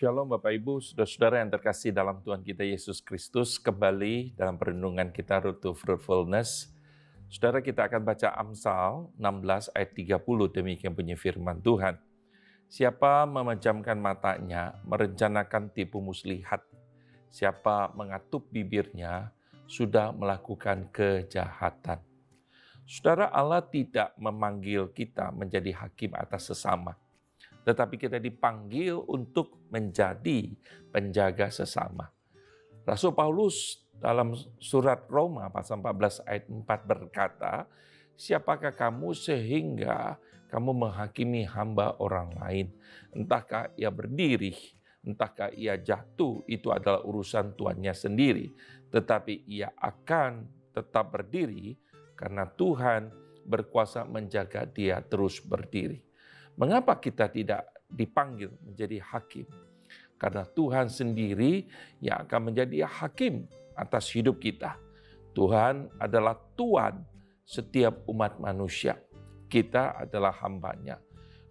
Shalom Bapak Ibu, saudara-saudara yang terkasih dalam Tuhan kita Yesus Kristus, kembali dalam perenungan kita Road to Fruitfulness. Saudara, kita akan baca Amsal 16 ayat 30, demikian bunyi firman Tuhan. Siapa memejamkan matanya, merencanakan tipu muslihat. Siapa mengatup bibirnya, sudah melakukan kejahatan. Saudara, Allah tidak memanggil kita menjadi hakim atas sesama, tetapi kita dipanggil untuk menjadi penjaga sesama. Rasul Paulus dalam surat Roma pasal 14 ayat 4 berkata, siapakah kamu sehingga kamu menghakimi hamba orang lain? Entahkah ia berdiri, entahkah ia jatuh, itu adalah urusan tuannya sendiri. Tetapi ia akan tetap berdiri karena Tuhan berkuasa menjaga dia terus berdiri. Mengapa kita tidak dipanggil menjadi hakim? Karena Tuhan sendiri yang akan menjadi hakim atas hidup kita. Tuhan adalah Tuhan setiap umat manusia. Kita adalah hambanya.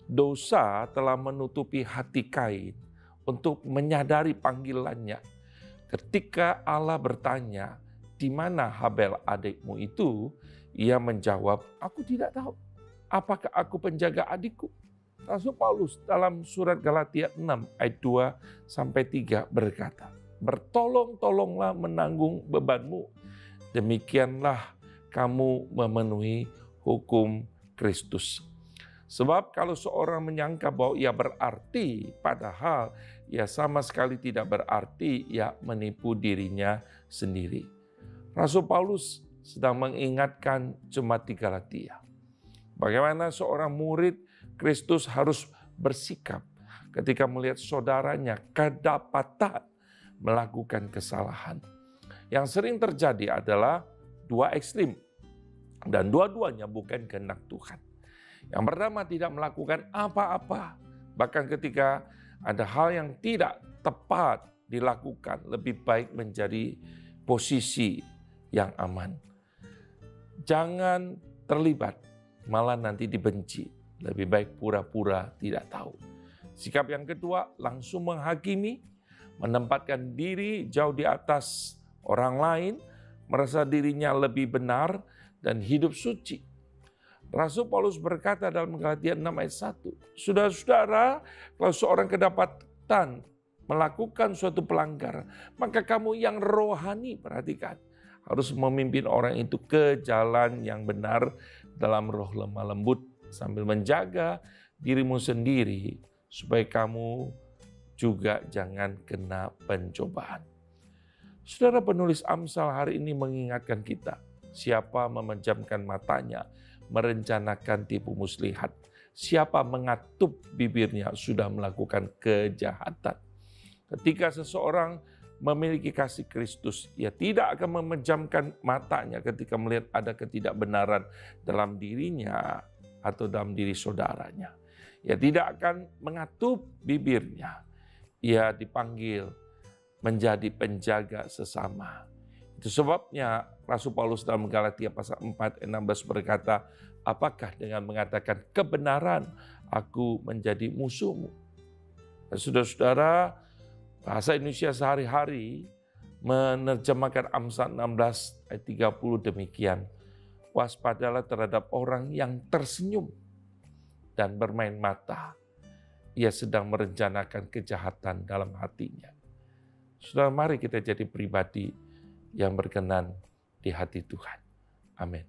Dosa telah menutupi hati Kain untuk menyadari panggilannya. Ketika Allah bertanya, di mana Habel adikmu itu? Ia menjawab, aku tidak tahu. Apakah aku penjaga adikku? Rasul Paulus dalam surat Galatia 6 ayat 2-3 berkata, bertolong-tolonglah menanggung bebanmu, demikianlah kamu memenuhi hukum Kristus. Sebab kalau seorang menyangka bahwa ia berarti, padahal ia sama sekali tidak berarti, ia menipu dirinya sendiri. Rasul Paulus sedang mengingatkan jemaat di Galatia, bagaimana seorang murid Kristus harus bersikap ketika melihat saudaranya kedapatan melakukan kesalahan. Yang sering terjadi adalah dua ekstrim, dan dua-duanya bukan kehendak Tuhan. Yang pertama tidak melakukan apa-apa, bahkan ketika ada hal yang tidak tepat dilakukan, lebih baik menjadi posisi yang aman. Jangan terlibat, malah nanti dibenci. Lebih baik pura-pura tidak tahu. Sikap yang kedua, langsung menghakimi, menempatkan diri jauh di atas orang lain, merasa dirinya lebih benar, dan hidup suci. Rasul Paulus berkata dalam Galatia 6 ayat 1, saudara-saudara, kalau seorang kedapatan melakukan suatu pelanggaran, maka kamu yang rohani, perhatikan, harus memimpin orang itu ke jalan yang benar dalam roh lemah lembut, sambil menjaga dirimu sendiri supaya kamu juga jangan kena pencobaan. Saudara, penulis Amsal hari ini mengingatkan kita, siapa memejamkan matanya, merencanakan tipu muslihat, siapa mengatup bibirnya sudah melakukan kejahatan. Ketika seseorang memiliki kasih Kristus, ia tidak akan memejamkan matanya ketika melihat ada ketidakbenaran dalam dirinya atau dalam diri saudaranya. Ia tidak akan mengatup bibirnya. Ia dipanggil menjadi penjaga sesama. Itu sebabnya Rasul Paulus dalam Galatia pasal 4 ayat 16 berkata, apakah dengan mengatakan kebenaran aku menjadi musuhmu? Dan saudara-saudara, bahasa Indonesia sehari-hari menerjemahkan Amsal 16 ayat 30 demikian. Waspadalah terhadap orang yang tersenyum dan bermain mata. Ia sedang merencanakan kejahatan dalam hatinya. Saudara, mari kita jadi pribadi yang berkenan di hati Tuhan. Amin.